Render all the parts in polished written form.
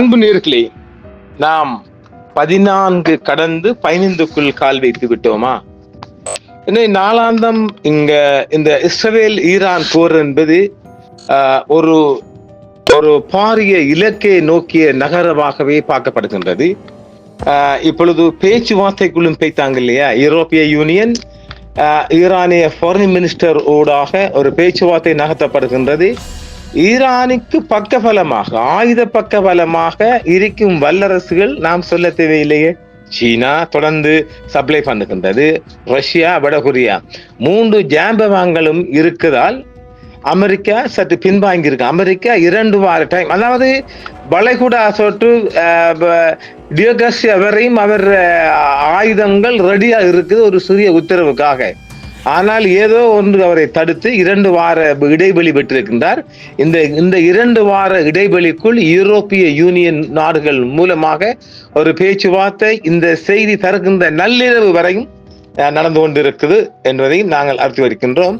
அன்பு நேயர்களே, நாம் 14 கடந்து 15க்குள் கால் வைத்து விட்டோமா? நாளாந்தம் இந்த இஸ்ரேல் ஈரான் போர் என்பது ஒரு ஒரு பாரிய இலக்கை நோக்கிய நகரமாகவே பார்க்கப்படுகின்றது. இப்பொழுது பேச்சுவார்த்தைக்குள்ளும் பேய்த்தாங்க இல்லையா? யூரோப்பிய யூனியன் ஈரானிய ஃபாரின் மினிஸ்டர் ஊடாக ஒரு பேச்சுவார்த்தை நகர்த்தப்படுகின்றது. ஈரானுக்கு பக்கபலமாக, ஆயுத பக்கபலமாக இருக்கும் வல்லரசுகள் நாம் சொல்ல தேவையில்லையே. சீனா தொடர்ந்து சப்ளை பண்ணுகின்றது, ரஷ்யா, வடகொரியா 3 ஜாம்பவான்களும் இருக்குதால் அமெரிக்கா சற்று பின்வாங்கி இருக்கு. அமெரிக்கா 2 வார டைம், அதாவது வளைகுடா சொட்டு டியோகஸ்யா வரையும் அவர் ஆயுதங்கள் ரெடியா இருக்குது ஒரு சிறிய உத்தரவுக்காக. ஆனால் ஏதோ ஒன்று அவரை தடுத்து 2 வார இடைவெளி பெற்றிருக்கின்றார். இந்த 2 வார இடைவெளிக்குள் யூரோப்பிய யூனியன் நாடுகள் மூலமாக ஒரு பேச்சுவார்த்தை இந்த செய்தி தருகின்ற நள்ளிரவு வரையும் நடந்து கொண்டிருக்குது என்பதை நாங்கள் அறிந்து வருகின்றோம்.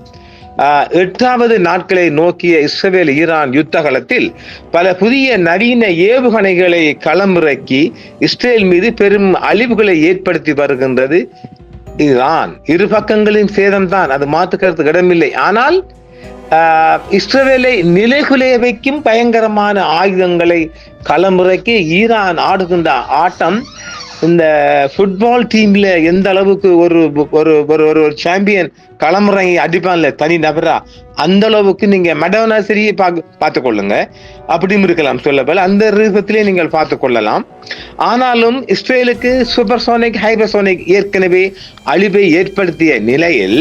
8வது நாட்களை நோக்கிய இஸ்ரேல் ஈரான் யுத்த களத்தில் பல புதிய நவீன ஏவுகணைகளை களமிறக்கி இஸ்ரேல் மீது பெரும் அழிவுகளை ஏற்படுத்தி வருகின்றது ஈரான். இரு பக்கங்களின் சேதம்தான், அது மாற்றுக்கருத்து இடமில்லை. ஆனால் இஸ்ரேலை நிலைகுலைய வைக்கும் பயங்கரமான ஆயுதங்களை களமிறக்கி ஈரான் ஆடுகின்ற ஆட்டம் இந்த ஃபுட்பால் டீம்ல எந்த அளவுக்கு ஒரு சாம்பியன் களமுறையை அடிப்பான்ல தனி நபரா, அந்த அளவுக்கு நீங்க மெடோனா சரியை பார்த்து கொள்ளுங்க. அப்படியும் இருக்கலாம் சொல்லப்போல, அந்த ரூபத்திலே நீங்கள் பார்த்து கொள்ளலாம். ஆனாலும் இஸ்ரேலுக்கு சூப்பர்சோனிக், ஹைபர்சோனிக் ஏற்கனவே அழிவை ஏற்படுத்திய நிலையில்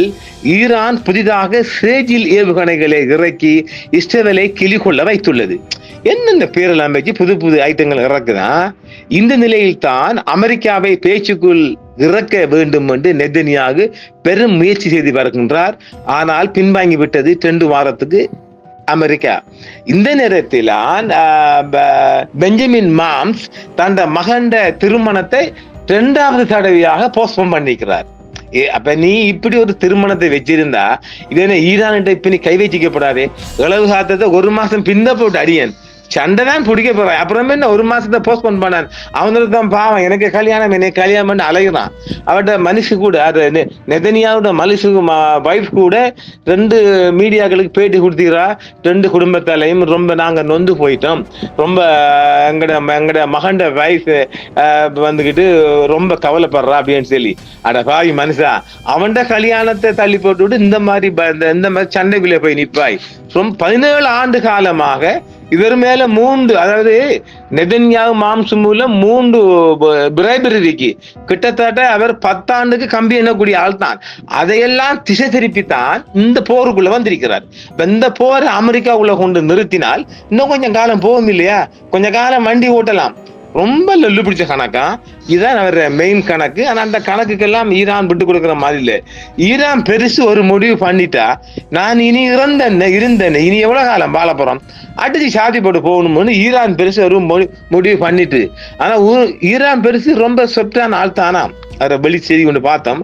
ஈரான் புதிதாக சேஜில் ஏவுகணைகளை இறக்கி இஸ்ரேலை கிளிகொள்ள வைத்துள்ளது. என்னென்ன பேரெல்லாம் வச்சு புது ஐட்டங்கள் இறக்குதான். இந்த நிலையில் தான் அமெரிக்காவை பேச்சுக்குள் இறக்க வேண்டும் என்று நெதன்யாகு பெரும் முயற்சி செய்து வருகின்றார். ஆனால் பின்வாங்கி விட்டது 2 வாரத்துக்கு அமெரிக்கா. இந்த நேரத்தில் பெஞ்சமின் மாம்ஸ் தன் மகண்ட திருமணத்தை 2வது தடவையாக போஸ்ட்போன் பண்ணிக்கிறார். அப்ப நீ இப்படி ஒரு திருமணத்தை வச்சிருந்தா இது என்ன ஈரான் இப்ப நீ கை வச்சிக்கப்படாதே. இளவு காத்தத்தை 1 மாசம் பின்ன போட்டு அடியன் சண்டை தான் பிடிக்க போறான். அப்புறமே என்ன 1 மாசத்தை போஸ்ட்போன் பண்ணான். அவனுக்கு தான் பாவம், எனக்கு கல்யாணம் பண்ணி அலைகிறான். அவட்ட மனுஷு கூட, அது நெதன்யாவோட மனுஷு வைஃப் கூட 2 மீடியாக்களுக்கு பேட்டி கொடுத்தீரா. 2 குடும்பத்தாலையும் ரொம்ப நாங்க நொந்து போயிட்டோம். ரொம்ப எங்கட மகண்ட வைஃப் வந்துகிட்டு ரொம்ப கவலைப்படுறா அப்படின்னு சொல்லி. அட பாவி மனுஷா, அவன்ட கல்யாணத்தை தள்ளி போட்டு இந்த மாதிரி சண்டைக்குள்ளே போய் நிற்பாய். ரொம்ப 17 ஆண்டு காலமாக இவர் மேல 3, அதாவது நெதன்யாகு மாம்சு மூலம் 3 பிரைபரிக்கு கிட்டத்தட்ட அவர் 10 ஆண்டுக்கு கம்பி எண்ணக்கூடிய ஆள் தான். அதையெல்லாம் திசை திருப்பித்தான் இந்த போருக்குள்ள வந்திருக்கிறார். இந்த போரை அமெரிக்காவுக்குள்ள கொண்டு நிறுத்தினால் இன்னும் கொஞ்சம் காலம் போகும் இல்லையா? கொஞ்ச காலம் வண்டி ஓட்டலாம். ரொம்ப லொல்லு பிடிச்ச கணக்கா இதுதான் அவர் மெயின் கணக்கு. ஆனா அந்த கணக்குக்கெல்லாம் ஈரான் விட்டு கொடுக்குற மாதிரி இல்லை. ஈரான் பெருசு ஒரு முடிவு பண்ணிட்டா, நான் இனி இருந்தேன் இனி எவ்வளவு காலம் வாழ போறோம், அடிச்சு சாதி போட்டு போகணும்னு ஈரான் பெருசு ஒரு முடிவு பண்ணிட்டு. ஆனா ஈரான் பெருசு ரொம்ப சொப்டான ஆள் தானா, அவரை வெளி செய்தி கொண்டு பார்த்தோம்.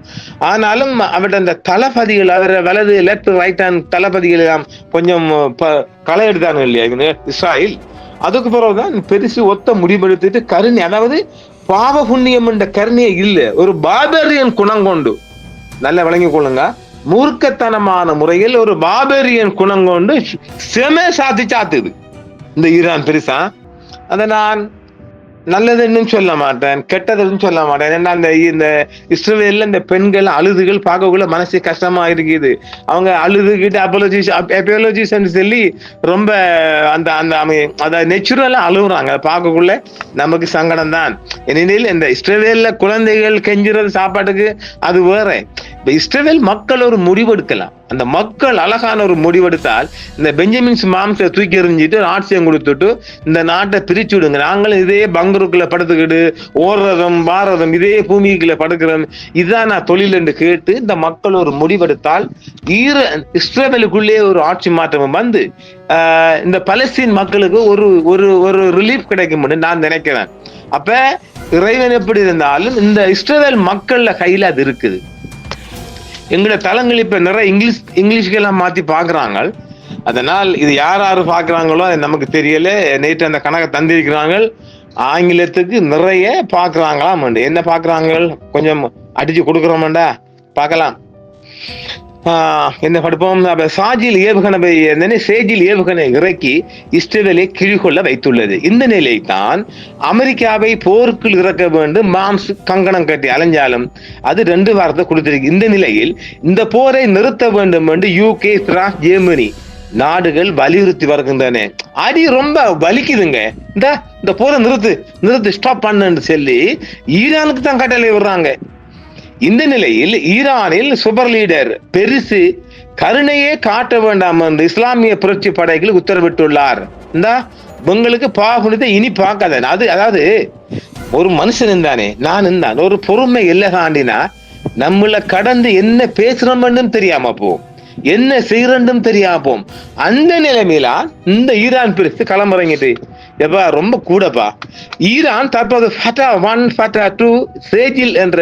ஆனாலும் அவர்கிட்ட அந்த தளபதிகள், அவரை வலது லெப்ட் ரைட் ஹேண்ட் தளபதிகள் எல்லாம் கொஞ்சம் களை எடுத்தாங்க இல்லையா இஸ்ராயல். அதுக்கு பிறகுதான் பெருசு ஒத்த முடிவெடுத்துட்டு கருணை, அதாவது பாவ புண்ணியம் என்ற கருணையே இல்லை, ஒரு பார்பேரியன் குணம் கொண்டு, நல்ல விளங்கிக் கொள்ளுங்க, மூர்க்கத்தனமான முறையில் ஒரு பார்பேரியன் குணம் கொண்டு சாத்துது இந்த ஈரான் பெருசா. அதை நான் நல்லதுன்னு சொல்ல மாட்டேன், கெட்டதுன்னு சொல்ல மாட்டேன். ஏன்னா இந்த இஸ்ரேல்ல இந்த பெண்கள் அழுதுகள் பார்க்கக்குள்ள மனசு கஷ்டமா இருக்குது. அவங்க அழுதுகிட்டு அப்பாலஜிஸ் சொல்லி ரொம்ப அந்த நெச்சுரலா அழுகுறாங்க. பார்க்கக்குள்ள நமக்கு சங்கடம் தான். ஏனெனில் இந்த இஸ்ரேல்ல குழந்தைகள் கெஞ்சுறது சாப்பாட்டுக்கு அது வேற. இப்ப இஸ்ரேல் மக்கள் ஒரு முடிவெடுக்கலாம். அந்த மக்கள் அழகான ஒரு முடிவெடுத்தால் இந்த பெஞ்சமின்ஸ் மாம்சை தூக்கி எறிஞ்சிட்டு ஆட்சியம் கொடுத்துட்டு இந்த நாட்டை பிரிச்சு விடுங்க, நாங்களும் இதே பங்கருக்குள்ள படுத்துக்கிட்டு ஓடுறதும் வாரதும் இதே பூமிக்குள்ள படுக்கிறோம், இதுதான் நான் தொழில் என்று கேட்டு இந்த மக்கள் ஒரு முடிவெடுத்தால் இஸ்ரேலுக்குள்ளே ஒரு ஆட்சி மாற்றம் வந்து இந்த பலஸ்தீன் மக்களுக்கு ஒரு ரிலீஃப் கிடைக்கும் நான் நினைக்கிறேன். அப்ப இறைவன் எப்படி இருந்தாலும் இந்த இஸ்ரேல் மக்கள்ல கையில அது இருக்குது. எங்களோட தளங்கள் இப்ப நிறைய இங்கிலீஷ்க்கு எல்லாம் மாத்தி பாக்குறாங்க. அதனால் இது யார் யாரு பாக்குறாங்களோ அது நமக்கு தெரியல. நேற்று அந்த கணக்கை தந்திருக்கிறாங்க. ஆங்கிலத்துக்கு நிறைய பாக்குறாங்களாம். என்ன பாக்குறாங்க? கொஞ்சம் அடிச்சு கொடுக்குறோம்டா பார்க்கலாம். என்ன படிப்போம்? சேஜில் ஏவுகணை இறக்கி இஸ்ரேலை கிழிகொள்ள வைத்துள்ளது. இந்த நிலை தான் அமெரிக்காவை போருக்குள் இறக்க வேண்டும் மாம்ஸ் கங்கணம் கட்டி அலைஞ்சாலும் அது 2 வாரத்தை கொடுத்திருக்கு. இந்த நிலையில் இந்த போரை நிறுத்த வேண்டும் என்று UK, பிரான்ஸ், ஜெர்மனி நாடுகள் வலியுறுத்தி வருகின்றன. அடி ரொம்ப வலிக்குதுங்க. இந்த போரை நிறுத்து ஸ்டாப் பண்ணுன்னு சொல்லி ஈரானுக்கு தான் கட்டளை விடுறாங்க. இந்த நிலையில் ஈரானில் சூப்பர் லீடர் பெரிசு கருணையே காட்ட வேண்டாம் என்று இஸ்லாமிய புரட்சி படைகள் உத்தரவிட்டுள்ளார். உங்களுக்கு பாகுனத்தை இனி பார்க்காத. அதாவது ஒரு மனுஷன் தானே, நான் ஒரு பொறுமை எல்லை தாண்டினா நம்மள கடந்து என்ன பேசுறோம்னு தெரியாம போம், என்ன செய்யறோம் தெரியாம போம். அந்த நிலைமையில இந்த ஈரான் பெருசு களமிறங்கிட்டு எப்பா ரொம்ப கூடப்பா. ஈரான் தற்போது ஃபட்டா 1, ஃபட்டா 2, சேஜில் என்ற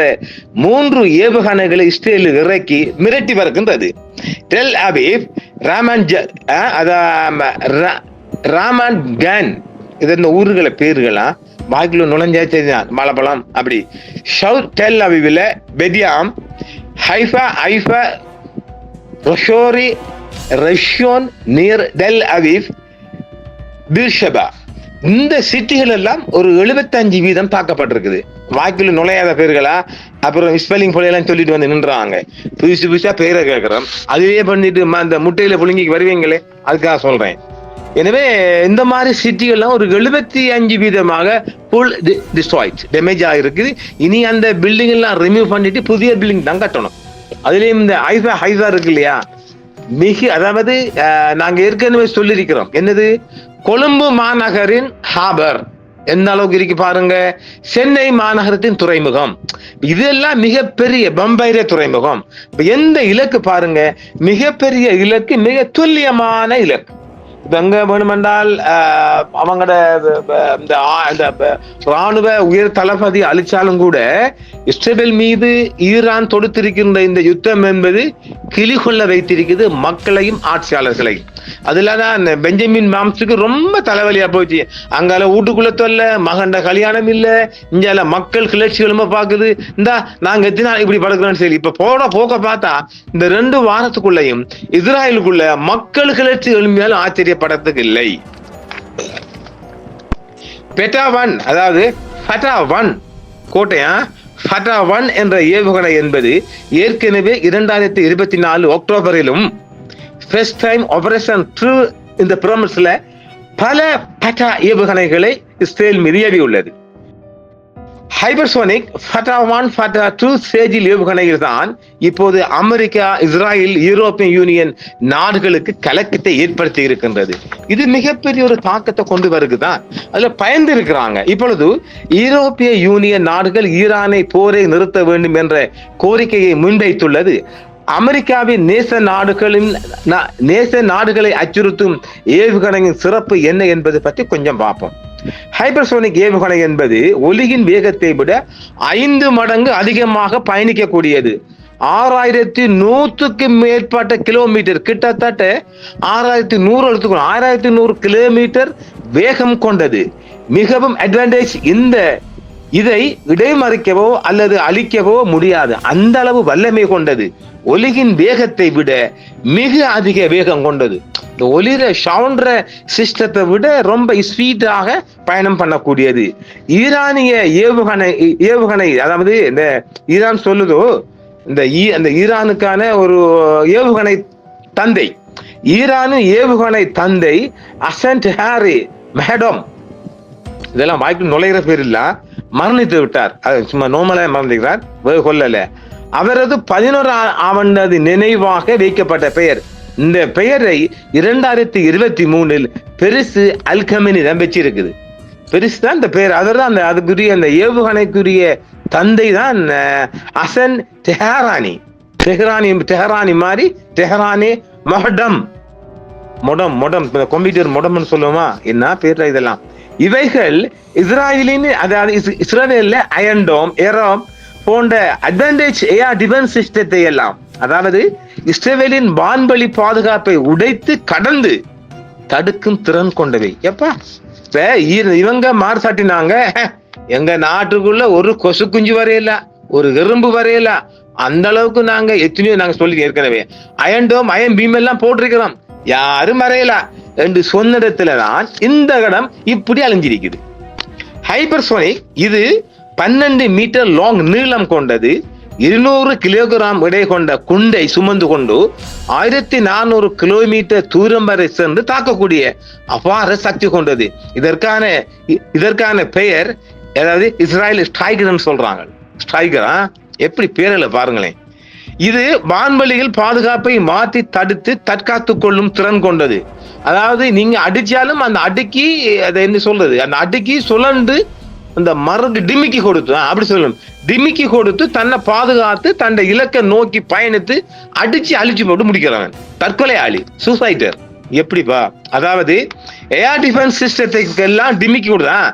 3 ஏவுகணைகளை இஸ்ரேலில் இறக்கி மிரட்டி வருகின்றது. டெல் அபீப், ராமன் கன் இது இந்த ஊர்களை பேர்களா வாய்க்குள்ள நுழைஞ்சாச்சு. மலப்பழம் அப்படி ஷவுட் டெல் அபீபில் பெதியாம், ஹைஃபா ரொஷோரி, ரஷ்யோன் நியர் டெல் அபீப், பீர்ஷபா இந்த சிட்டிகள் எல்லாம் ஒரு 75% தாக்கப்பட்டிருக்குது. வாய்க்குள்ள நுழையாத பேர்களா அப்புறம் ஸ்பெல்லிங் போலையெல்லாம் சொல்லிட்டு வந்து நின்றாங்க. புதுசா பேரை கேட்கிறோம். அதுவே பண்ணிட்டு அந்த முட்டையில புழுங்கி வருவீங்களே, அதுக்காக சொல்றேன். எனவே இந்த மாதிரி சிட்டிகள்லாம் ஒரு 75% ஃபுல் டிஸ்ட்ராய்ட் டேமேஜ் ஆகிருக்குது. இனி அந்த பில்டிங் எல்லாம் ரிமூவ் பண்ணிட்டு புதிய பில்டிங் தான் கட்டணும். அதுலயும் இந்த ஹைஃபா இருக்கு இல்லையா, அதாவது நாங்க ஏற்கனவே சொல்லியிருக்கிறோம். என்னது, கொழும்பு மாநகரின் ஹாபர் எந்த அளவுக்கு இருக்கு பாருங்க. சென்னை மாநகரத்தின் துறைமுகம் இதெல்லாம் மிகப்பெரிய பம்பைரே துறைமுகம். எந்த இலக்கு பாருங்க, மிகப்பெரிய இலக்கு, மிக துல்லியமான இலக்கு. எங்க வேணுமென்றால் அவங்களோட ராணுவ உயர் தளபதி அழிச்சாலும் கூட இஸ்ரேல் மீது ஈரான் தொடுத்திருக்கின்ற இந்த யுத்தம் என்பது கிளிகொள்ள வைத்திருக்கிறது மக்களையும் ஆட்சியாளர்களையும். அதுலதான் பெஞ்சமின் மாம்ஸுக்கு ரொம்ப தலைவலியா போச்சு. அங்கால வீட்டுக்குள்ள தொல்ல, மகண்ட கல்யாணம் இல்ல, இங்கால மக்கள் கிளர்ச்சிகளுமா பாக்குது. நாங்க எத்தனை இப்படி படுக்கிறோம்னு சொல்லி இப்ப போக்க பார்த்தா இந்த 2 வாரத்துக்குள்ளையும் இஸ்ராயலுக்குள்ள மக்கள் கிளர்ச்சி எழும்பியாலும் ஆச்சரியப்படத்துக்கு இல்லை. பெட்டா 1, அதாவது ஃபட்டா 1 கோட்டையா ஃபட்டா 1 என்ற ஏவுகணை என்பது ஏற்கனவே 2024 அக்டோபரிலும் ஃபர்ஸ்ட் டைம் ஆபரேஷன் த்ரூ இந்த பிரமிஸ்ல பல ஃபட்டா ஏவுகணைகளை இஸ்ரேல் மீது ஏவியுள்ளது. ஹைபர்சோனிக் ஃபட்டா 1, ஃபட்டா 2 சேஜில் ஏவுகணையில் தான் இப்போது அமெரிக்கா, இஸ்ராயல், யூரோப்பிய யூனியன் நாடுகளுக்கு கலக்கத்தை ஏற்படுத்தி இருக்கின்றது. இது மிகப்பெரிய ஒரு தாக்கத்தை கொண்டு வருகுதான். அதுல பயந்து இருக்கிறாங்க. இப்பொழுது யூரோப்பிய யூனியன் நாடுகள் ஈரானை போரை நிறுத்த வேண்டும் என்ற கோரிக்கையை முன்வைத்துள்ளது. அமெரிக்காவின் நேச நாடுகளை அச்சுறுத்தும் ஏவுகணையின் சிறப்பு என்ன என்பது பற்றி கொஞ்சம் பார்ப்போம். ஹைபர்சோனிக் ஏவுகணை என்பது ஒலியின் வேகத்தை விட 5 மடங்கு அதிகமாக பயணிக்கக்கூடியது. 6100க்கு மேற்பட்ட கிலோமீட்டர், கிட்டத்தட்ட 6100 கிலோமீட்டர் வேகம் கொண்டது. மிகவும் அட்வான்டேஜ். இதை இடைமறிக்கவோ அல்லது அழிக்கவோ முடியாது. அந்த அளவு வல்லமை கொண்டது. ஒலியின் வேகத்தை விட மிக அதிக வேகம் கொண்டது. இந்த ஒலிர சவுண்ட்ற சிஸ்டத்தை விட ரொம்ப ஸ்பீடாக பயணம் பண்ணக்கூடியது. ஈரானிய ஏவுகணை அதாவது இந்த ஈரான் சொல்லுதோ, இந்த ஈரானுக்கான ஒரு ஏவுகணை தந்தை, ஈரானின் ஏவுகணை தந்தை அசன் டெஹாரி மேடம், இதெல்லாம் வாய்க்கு நுழைகிற பேர் இல்ல, மரணித்து விட்டார். சும்மா நோமலா மறந்துகிறார், கொல்லல. அவரது 11ஆவது நினைவாக வைக்கப்பட்ட பெயர். இந்த பெயரை 2023 பெரிசு அல்கமெனி தான் வச்சிருக்குது. பெரிசு தான் இந்த பெயர். அதர்தான் அதுக்குரிய அந்த ஏவுகணைக்குரிய தந்தை தான் அசன் டெஹரானி. டெஹரானி மாதிரி டெஹரானி மொடம் கம்ப்யூட்டர் மொடம்னு சொல்லுவோமா, என்ன பேர் இதெல்லாம். இவைகள் இஸ்ராயலின், அதாவது இஸ்ரேலில் அயன் டோம், ஏரோம் போன்ற அட்வான்டேஜ் ஏர் டிஃபென்ஸ் சிஸ்டத்தை எல்லாம், அதாவது இஸ்ரேலின் வான்வழி பாதுகாப்பை உடைத்து கடந்து தடுக்கும் திறன் கொண்டவை. எப்பா இப்ப இவங்க மார்சாட்டினாங்க, எங்க நாட்டுக்குள்ள ஒரு கொசு குஞ்சு வரையல, ஒரு எறும்பு வரையல, அந்த அளவுக்கு நாங்க எத்தனையோ நாங்க சொல்லி ஏற்கனவே அயன்டோம் அயன் பீம் எல்லாம் போட்டிருக்கிறோம், யாரும் வரையல என்று சொன்னிடத்துலதான் இந்த இடம் இப்படி அழிஞ்சிருக்குது. ஹைப்பர்சோனிக் இது 12 மீட்டர் லாங் நீளம் கொண்டது, 200 கிலோகிராம் எடை கொண்ட குண்டை சுமந்து கொண்டு 1400 கிலோமீட்டர் தூரம் வரை சென்று தாக்கக்கூடிய அபார சக்தி கொண்டது. இதற்கான பெயர் அதாவது இஸ்ரேல் ஸ்ட்ரைகர் சொல்றாங்க. ஸ்ட்ரைகரா எப்படி பேரல பாருங்களேன். இது வான்வெளியில் பாதுகாப்பை மாற்றி தடுத்து தற்காத்துக் கொள்ளும் திறன் கொண்டது. அதாவது நீங்க அடிச்சாலும் அந்த அடிக்கி அதை என்ன சொல்றது, அந்த அடிக்கி சுழண்டு அந்த மருந்து டிமிக்கி கொடுத்து அப்படி சொல்லணும், டிமிக்கி கொடுத்து தன்னை பாதுகாத்து தன்னை இலக்கை நோக்கி பயணித்து அடிச்சு அழிச்சு போட்டு முடிக்கிறான். தற்கொலை ஆளி, சூசைடர். எப்படிப்பா? அதாவது ஏர் டிஃபென்ஸ் சிஸ்டத்துக்கு எல்லாம் டிமிக்கி கொடுத்தான்,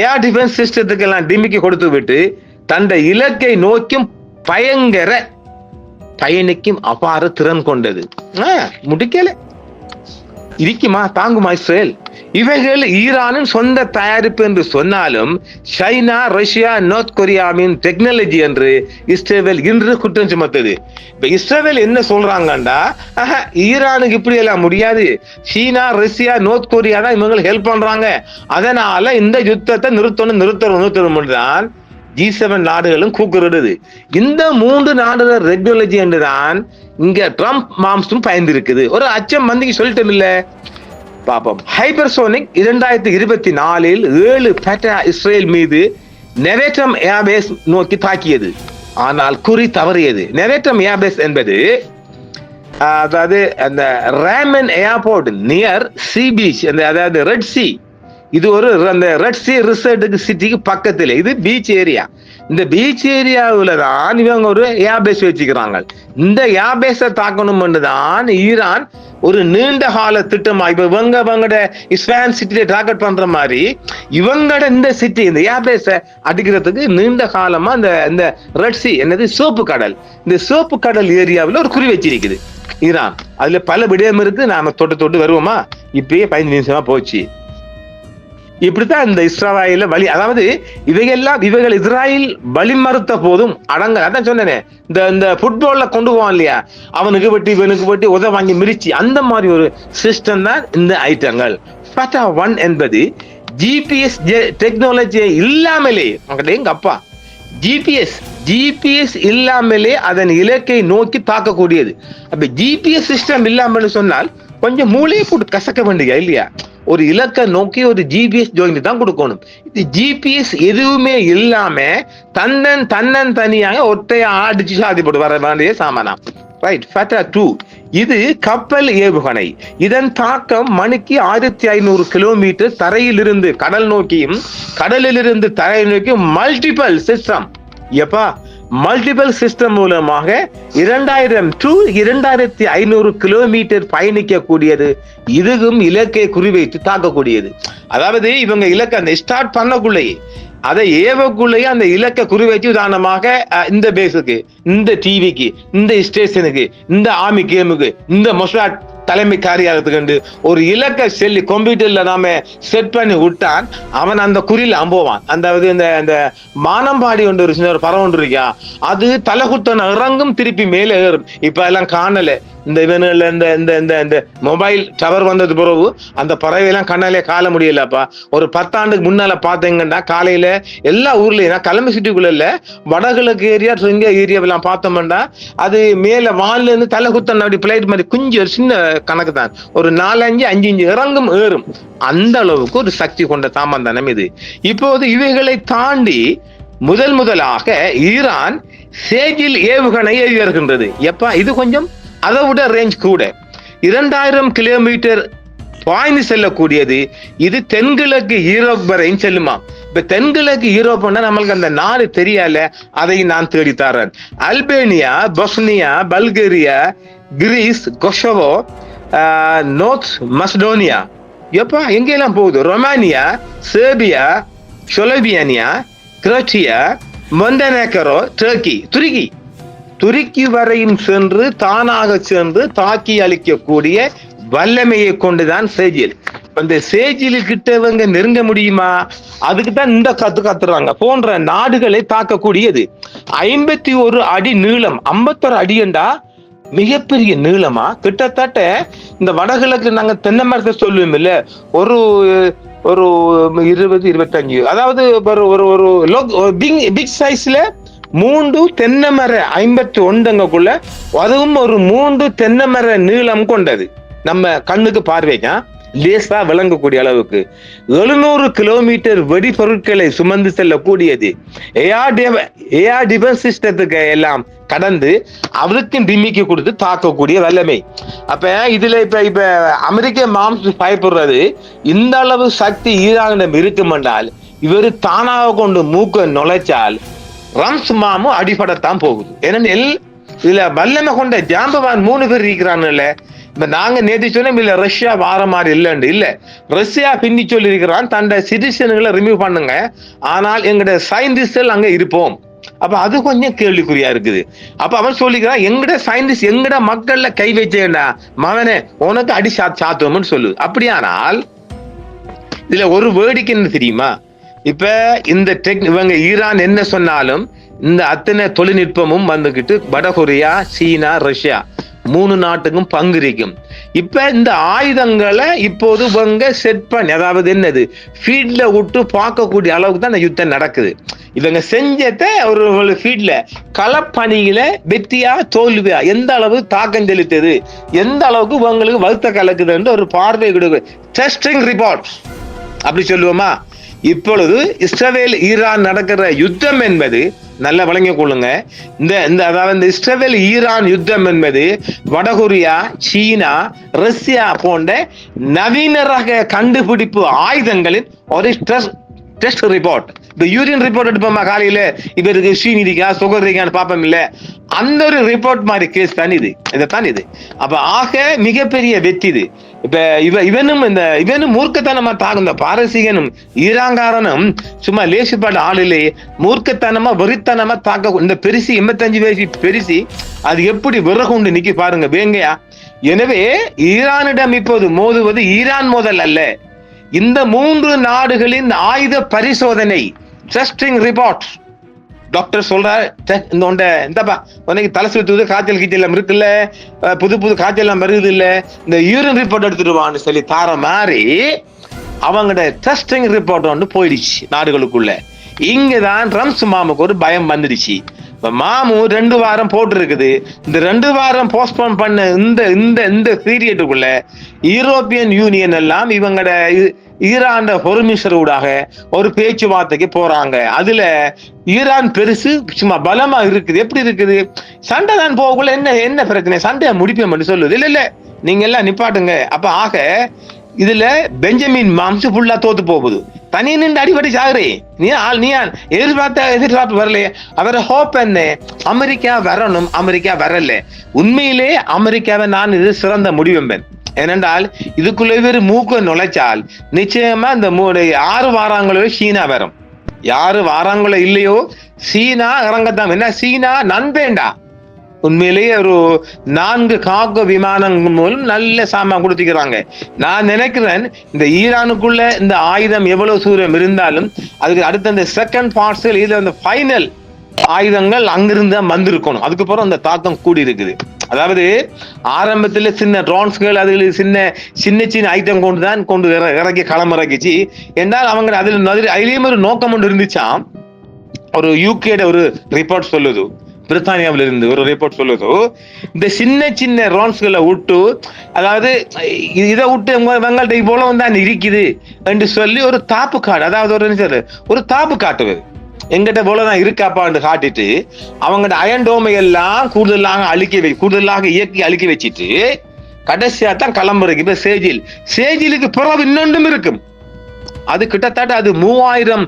ஏர் டிஃபென்ஸ் சிஸ்டத்துக்கு எல்லாம் டிமிக்கி கொடுத்து விட்டு தன்னை இலக்கை நோக்கும் பயங்கர பயணிக்கும் அபார திறன் கொண்டது. முடிக்கல இருக்குமா, தாங்குமா இஸ்ரேல்? இவைகள் ஈரானின் சொந்த தயாரிப்பு என்று சொன்னாலும் சைனா, ரஷ்யா, நார்த் கொரியாவின் டெக்னாலஜி என்று இஸ்ரேல் இன்று குற்றம் சுமத்தது. இப்ப இஸ்ரேல் என்ன சொல்றாங்கண்டா, ஈரானுக்கு இப்படி எல்லாம் முடியாது, சீனா, ரஷ்யா, நார்த் கொரியா தான் இவங்களுக்கு ஹெல்ப் பண்றாங்க, அதனால இந்த யுத்தத்தை நிறுத்தணும் தான் G7 நாடுகளும் கூக்குறது. இந்த 3 நாடுகள் ரெகுலேஜி என்றுதான் இங்க ட்ரம்ப் மாம்ஸும் பயந்திருக்குது. ஒரு அச்சம் மந்திக்கு சொல்லிட்டோம் இல்ல. பாப்போம். ஹைப்பர்சோனிக் 2024 7 பேட்டா இஸ்ரேல் மீது நெவேட்ரம் ஏர்பேஸ் நோக்கி தாக்கியது, ஆனால் குறி தவறியது. நெவேட்ரம் ஏர்பேஸ் என்பது அதாவது அந்த ramen airport near C beach, அதாவது ரெட் சி, இது ஒரு அந்த ரெட் சி ரிசர்ட் சிட்டிக்கு பக்கத்துல, இது பீச் ஏரியா. இந்த பீச் ஏரியாவில் தான் இவங்க ஒரு ஏர்பேஸ் வச்சுக்கிறாங்க. இந்த ஏர்பேஸை தாக்கணும் தான் ஈரான் ஒரு நீண்ட கால திட்டமா இப்ப இவங்கட இஸ்வான் சிட்டியை டார்கெட் பண்ற மாதிரி இவங்கட இந்த சிட்டி இந்த ஏர்பேஸை அடிக்கிறதுக்கு நீண்ட காலமா இந்த ரெட் சி என்னது சிவப்பு கடல், இந்த சிவப்பு கடல் ஏரியாவில் ஒரு குறி வச்சிருக்குது ஈரான். அதுல பல விடயம் இருக்கு, நாம தொட்டு வருவோமா? இப்பயே 15 நிமிஷமா போச்சு. இப்படித்தான் இந்த இஸ்ரேல வழி, அதாவது இவைகள் இஸ்ராயல் வழி மறுத்த போதும் அடங்க. அதான் சொன்னேனே, இந்த ஃபுட்பால்ல கொண்டு போவான் இல்லையா, அவனுக்கு வெட்டி இவனுக்கு வெட்டி உத வாங்கி மிரிச்சு, அந்த மாதிரி ஒரு சிஸ்டம் தான் இந்த ஐட்டங்கள். ஃபேட்டா 1 என்பது ஜிபிஎஸ் டெக்னாலஜி இல்லாமலே, எங்க அப்பா ஜிபிஎஸ் இல்லாமலே அதன் இலக்கை நோக்கி தாக்கக்கூடியது. அப்ப ஜிபிஎஸ் சிஸ்டம் இல்லாமல் சொன்னால் கொஞ்சம் மூளையை போட்டு கசக்க வேண்டிய இல்லையா? ஒரு இலக்கை நோக்கி ஒரு ஜிபிஎஸ் ஜாயிண்ட் தான் கொடுக்கணும். இது ஜிபிஎஸ் எதுவுமே இல்லாம தன்னன் தனியாக ஒற்றையா அடிச்சு சாதிப்பட்டு வர வேண்டிய சாமானா. ரைட். ஃபேட்டா 2 இது கப்பல் ஏவுகணை. இதன் தாக்கம் மணிக்கு 1500 கிலோமீட்டர் தரையிலிருந்து கடல் நோக்கியும் கடலிலிருந்து தரை நோக்கியும் மல்டிபிள் சிஸ்டம். எப்பா மல்டிபிள் சிஸ்டம் மூலமாக 2000 to 2500 கிலோமீட்டர் பயணிக்கக்கூடியது. இதுவும் இலக்கை குறிவைத்து தாக்கக்கூடியது. அதாவது இவங்க இலக்கை அந்த ஸ்டார்ட் பண்ணக்குள்ளேயே அதை ஏவக்குள்ளேயே அந்த இலக்கை குறிவைத்து உதாரணமாக இந்த பேஸுக்கு, இந்த டிவிக்கு, இந்த ஸ்டேஷனுக்கு, இந்த ஆர்மி கேமுக்கு, இந்த மொசாட் தலைமை காரியாலயத்துக்கு ஒரு இலக்கை செல்லி கம்ப்யூட்டர்ல நாம செட் பண்ணி விட்டான், அவன் அந்த குறியில் அம்போவான். அந்த இந்த மானம்பாடி ஒன்று ஒரு சின்ன ஒரு பறவை ஒன்று இருக்கா, அது தலைகுத்தன இறங்கும் திருப்பி மேலே ஏறும். இப்ப எல்லாம் காணல. இந்த இவனுல இந்த மொபைல் டவர் வந்தது பிறகு அந்த பறவையெல்லாம் கண்ணாலே காண முடியலப்பா. ஒரு 10 ஆண்டுக்கு முன்னால பாத்தீங்கன்னா காலையில எல்லா ஊர்லயும் கிளம்பி சிட்டிக்குள்ள இல்ல வடகிழக்கு ஏரியா ஏரியாவெல்லாம் பார்த்தோம்னா அது மேல வான்ல இருந்து தலைகுத்தன அப்படி பிளைட் மாதிரி குஞ்சு ஒரு சின்ன கணக்கு தான், ஒரு 4-5 இன்ச்சு இறங்கும் ஏறும். அந்த அளவுக்கு ஒரு சக்தி கொண்ட சாமான் இது. இப்போது இவைகளை தாண்டி முதலாக ஈரான் சேஜில் ஏவுகணை ஏவி வருகின்றது. எப்பா இது கொஞ்சம் அதை விட ரேஞ்ச் கூட, 2000 கிலோமீட்டர் பாய்ந்து செல்லக்கூடியது. இது தென்கிழக்கு யூரோப் வரையும் செல்லுமா. இப்ப தென்கிழக்கு யூரோப்னா நம்மளுக்கு அந்த நாடு தெரியல, அதை நான் தேடி தரேன். Albania, Bosnia, Bulgaria, Greece, Kosovo, North Macedonia, எப்பா எங்கெல்லாம் போகுது, Romania, Serbia, Slovenia, Croatia, Montenegro, துருக்கி வரையும் சென்று தானாக சென்று தாக்கி அளிக்கக்கூடிய வல்லமையை கொண்டுதான் சேஜில். அந்த சேஜிலு கிட்டவங்க நெருங்க முடியுமா? அதுக்கு தான் இந்த கத்துறாங்க. போன்ற நாடுகளை தாக்கக்கூடியது. 51 அடி நீளம். 51 அடி என்றா மிகப்பெரிய நீளமா? கிட்டத்தட்ட இந்த வடகிழக்கு நாங்க தென்னை மரத்தை சொல்லுவோம் இல்ல, ஒரு ஒரு 20, 25, அதாவது ஒரு பிக் சைஸ்ல 3 தென்னை மர 51க்குள்ள, அதுவும் ஒரு 3 தென்னை மர நீளம் கொண்டது. நம்ம கண்ணுக்கு பார்வைக்கா லேசா விளங்கக்கூடிய அளவுக்கு 700 கிலோமீட்டர் வெடிபொருட்களை சுமந்து செல்லக்கூடியது. ஏஆர் டிஃபென்ஸ் சிஸ்டத்துக்கு எல்லாம் கடந்து அவருக்கும் டிமிக்கி கொடுத்து தாக்கக்கூடிய வல்லமை. அப்ப இதுல இப்ப அமெரிக்க மாம்ஸ் பயப்படுறது, இந்த அளவு சக்தி ஈரானிடம் இருக்கும் என்றால் இவரு தானாக கொண்டு மூக்க நுழைச்சால் ரம்ஸ் மாமும் அடிபடத்தான் போகுது. ஏனெனில் இதுல வல்லமை கொண்ட ஜாம்பவான் 3 பேர் இருக்கிறான்ல. இப்ப நாங்க நேற்று சொன்னோம் இல்ல, ரஷ்யா வார மாதிரி இல்லைன்னு. இல்ல, ரஷ்யா பின்னி சொல்லி இருக்கிறான், தன்னை சிட்டிசன்களை ரிமூவ் பண்ணுங்க, ஆனால் எங்கட சயின்டிஸ்ட் அங்க இருப்போம். அப்ப அது கொஞ்சம் கேள்விக்குறியா இருக்குது. அப்ப அவன் சொல்லிக்கிறான், எங்கட சயின்டிஸ்ட் எங்கட மக்கள்ல கை வச்சேன்டா மகனே உனக்கு அடி சாத்துவோம்னு சொல்லு. அப்படியானால் இதுல ஒரு வேடிக்கை என்ன தெரியுமா? இப்ப இந்த இவங்க ஈரான் என்ன சொன்னாலும் இந்த அத்தனை தொழில்நுட்பமும் வந்துகிட்டு வடகொரியா, சீனா, ரஷ்யா 3 நாட்டுக்கும் பங்கு இருக்கும். இப்ப இந்த ஆயுதங்களை இப்போது இவங்க செட் பண்ணி, அதாவது என்னது ஃபீல்ட்ல விட்டு பார்க்கக்கூடிய அளவுக்கு தான் இந்த யுத்தம் நடக்குது. இவங்க செஞ்சத ஒரு ஃபீல்ட்ல களப்பணியில வெற்றியா தோல்வியா, எந்த அளவு தாக்கம் செலுத்துது, எந்த அளவுக்கு இவங்களுக்கு வருத்த கலக்குதுன்னு ஒரு பார்வை கொடுக்கு. டெஸ்டிங் ரிப்போர்ட் அப்படி சொல்லுவோமா? இப்பொழுது இஸ்ரேல் ஈரான் நடக்கிற யுத்தம் என்பது நல்ல வழங்கிக் கொள்ளுங்க. இந்த அதாவது இந்த இஸ்ரேல் ஈரான் யுத்தம் என்பது வடகொரியா, சீனா, ரஷ்யா போன்ற நவீன ரக கண்டுபிடிப்பு ஆயுதங்களின் ஒரு டெஸ்ட் ரிப்போர்ட். இந்த யூரின் ரிப்போர்ட் எடுப்போமா காலையில, இவருக்கு சீனி இருக்கா சுகர் இருக்கான்னு பார்ப்போம் இல்ல, அந்த ஒரு ரிப்போர்ட் மாதிரி கேஸ் தான் இது. இதைத்தான் இது. அப்ப ஆக மிகப்பெரிய வெற்றி இது. இப்ப இவனும் மூர்க்கத்தனமா தாக்கும். இந்த பாரசீகனும் ஈராங்காரனும் சும்மா லேசுப்பாடு ஆளிலே மூர்க்கத்தனமா வெறித்தனமா தாக்க. இந்த பெருசி 85 வயசு பெருசி அது எப்படி விறகுண்டு நிக்கி பாருங்க வேங்கையா. எனவே ஈரானிடம் இப்போது மோதுவது ஈரான் மோதல் அல்ல, இந்த 3 நாடுகளின் ஆயுத பரிசோதனை டெஸ்டிங் ரிப்போர்ட். டாக்டர் சொல்றாரு, இந்தப்பா உனக்கு தலை சுத்துது, காய்ச்சல் கீச்சல் இருக்குல்ல, புது காய்ச்சல் எல்லாம் வருது இல்ல, இந்த யூரின் ரிப்போர்ட் எடுத்துடுவான்னு சொல்லி தார மாதிரி அவங்களோட டெஸ்டிங் ரிப்போர்ட் ஒன்று போயிடுச்சு நாடுகளுக்குள்ள. இங்கதான் ரம்ஸ் மாமுக்கு ஒரு பயம் வந்துடுச்சு. இப்ப மாமு 2 வாரம் போட்டு இருக்குது. இந்த 2 வாரம் போஸ்ட்போன் பண்ண இந்த பீரியடுக்குள்ள யூரோப்பியன் யூனியன் எல்லாம் இவங்களோட ஈரான் ஹொர்முஸ் ஊடாக ஒரு பேச்சுவார்த்தைக்கு போறாங்க. அதுல ஈரான் பெருசு சும்மா பலமா இருக்குது. எப்படி இருக்குது? சண்டை தான் போகக்குள்ள என்ன பிரச்சனை, சண்டையை முடிப்பேன் சொல்லுது. இல்ல நீங்க எல்லாம் நிப்பாட்டுங்க. அப்ப ஆக இதுல பெஞ்சமின் மாம்ஸ் ஃபுல்லா தோத்து போகுது. தனி நின்று அடிபடி சாகுறே நீ எதிர்பார்ப்பு வரலையே. அவரை ஹோப் என்ன, அமெரிக்கா வரணும், அமெரிக்கா வரல. உண்மையிலே அமெரிக்காவை நான் இது சிறந்த முடிவென்பேன். ஏனென்றால் இதுக்குள்ள இவர் மூக்க நுழைச்சால் நிச்சயமா இந்த 6 வாரங்களோ சீனா வரும். 6 வாரங்களோ இல்லையோ சீனா இறங்கத்தான். என்ன சீனா நண்பேண்டா, உண்மையிலேயே ஒரு 4 காக்க விமானங்கள் மூலம் நல்ல சாமான் கொடுத்துக்கிறாங்க. நான் நினைக்கிறேன் இந்த ஈரானுக்குள்ள இந்த ஆயுதம் எவ்வளவு தூரம் இருந்தாலும் அதுக்கு அடுத்த இந்த செகண்ட் பார்ட்ஸ்ல இதுல அந்த ஃபைனல் ஆயுதங்கள் அங்கிருந்து வந்திருக்கணும். அதுக்கப்புறம் அந்த தாக்கம் கூடி இருக்குது. அதாவது ஆரம்பத்துல சின்ன ட்ரோன்ஸ்கள் அதுல சின்ன ஐட்டம் கொண்டு இறக்கி களமிறக்கிச்சு என்றால் அவங்க அதுலயும் ஒரு நோக்கம் ஒன்று இருந்துச்சாம். ஒரு யூகேட ஒரு ரிப்போர்ட் சொல்லுது, பிரித்தானியாவில இருந்து ஒரு ரிப்போர்ட் சொல்லுது, இந்த சின்ன ரோன்ஸ்களை விட்டு, அதாவது இதை விட்டு இவங்கள்ட்ட இவ்வளவு தான் இருக்குது என்று சொல்லி ஒரு தாப்பு காடு, அதாவது ஒரு தாப்பு காட்டுவது, எங்கிட்ட போலதான் இருக்காப்பான்னு காட்டிட்டு அவங்கள்ட்ட அயன்டோமை எல்லாம் கூடுதலாக இயக்கி அழிக்க வச்சுட்டு கடைசியா தான் கிளம்புறதுக்கு. இப்ப சேஜிலுக்கு பிறகு இன்னொன்றும் இருக்கும். அது கிட்டத்தட்ட அது 3000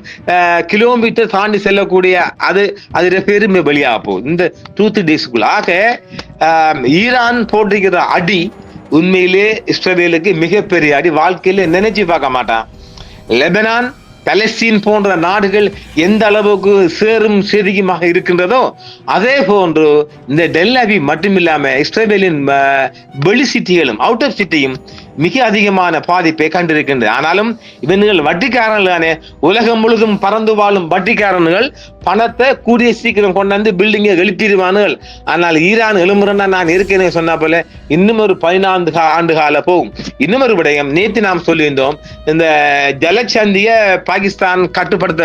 கிலோமீட்டர் தாண்டி செல்லக்கூடிய அது பெருமை வெளியாக போகுது இந்த 2-3 டேஸ்க்குள்ள. ஆக ஈரான் போட்டிருக்கிற அடி உண்மையிலே இஸ்ரேலுக்கு மிகப்பெரிய அடி. வாழ்க்கையில நினைச்சு பார்க்க மாட்டான். லெபனான், பலஸ்தீன் போன்ற நாடுகள் எந்த அளவுக்கு சேரும் சேதிக்குமாக இருக்கின்றதோ அதே போன்று இந்த டெல் அவீவ் மட்டுமில்லாம இஸ்ரேலின் வெளி சிட்டிகளும் அவுட்டர் சிட்டியும் மிக அதிகமான பாதிப்பை கண்டிருக்கின்றது. ஆனாலும் இவர்கள் வட்டிக்காரர்கள் தானே, உலகம் முழுதும் பறந்து வாழும் வட்டிக்காரர்கள் பணத்தை கூடிய சீக்கிரம் கொண்டாந்து பில்டிங்கை எழுப்பிடுவானுகள். ஆனால் ஈரான் எழும்புறா நான் இருக்கேன்னு சொன்னா போல இன்னும் ஒரு 14 ஆண்டு கால போகும். இன்னும் ஒரு விடயம், நேற்று நாம் சொல்லியிருந்தோம், இந்த ஜலச்சந்திய பாகிஸ்தான் கட்டுப்படுத்த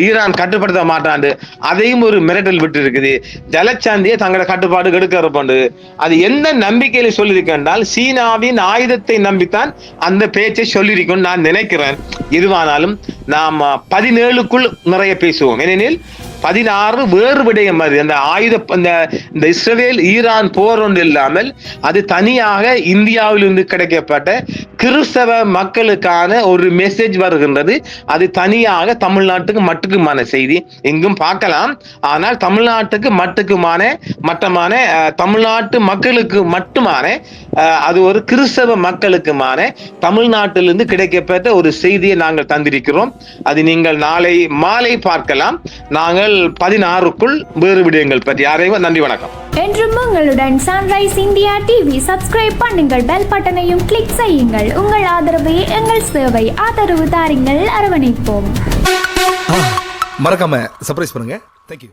ஈரான் கட்டுப்படுத்த மாட்டாண்டு அதையும் ஒரு மிரட்டல் விட்டு இருக்குது. ஜலச்சந்தியை தங்களோட கட்டுப்பாடு எடுக்கிறப்பண்டு அது எந்த நம்பிக்கையில சொல்லியிருக்கின்றால் சீனாவின் ஆயுதத்தை நம்பித்தான் அந்த பேச்சை சொல்லியிருக்கும் நான் நினைக்கிறேன். எதுவானாலும் நாம் 17க்குள் நிறைய பேசுவோம். ஏனெனில் 16 வேறு விடயம். அது அந்த இந்த இஸ்ரேல் ஈரான் போர் ஒன்று இல்லாமல் அது தனியாக இந்தியாவிலிருந்து கிடைக்கப்பட்ட கிறிஸ்தவ மக்களுக்கான ஒரு மெசேஜ் வருகின்றது. அது தனியாக தமிழ்நாட்டுக்கு மட்டுக்குமான செய்தி, எங்கும் பார்க்கலாம். ஆனால் தமிழ்நாட்டுக்கு மட்டமான தமிழ்நாட்டு மக்களுக்கு மட்டுமான அது ஒரு கிறிஸ்தவ மக்களுக்குமான தமிழ்நாட்டிலிருந்து கிடைக்கப்பட்ட ஒரு செய்தியை நாங்கள் தந்திருக்கிறோம். அது நீங்கள் நாளை மாலை பார்க்கலாம். நாங்கள் 16க்குள் வேறு விடயங்கள் பற்றி ஆராய்வோம். நன்றி, வணக்கம். என்றும் உங்களுடன் சன்ரைஸ் இந்தியா டிவி. சப்ஸ்கிரைப் பண்ணுங்கள், பெல் பட்டனையும் கிளிக் செய்யுங்கள். உங்கள் ஆதரவே எங்கள் சேவை. ஆதரவு தாருங்கள், அரவணைப்போம். மறக்காம சர்ப்ரைஸ் பண்ணுங்க. தேங்க்யூ.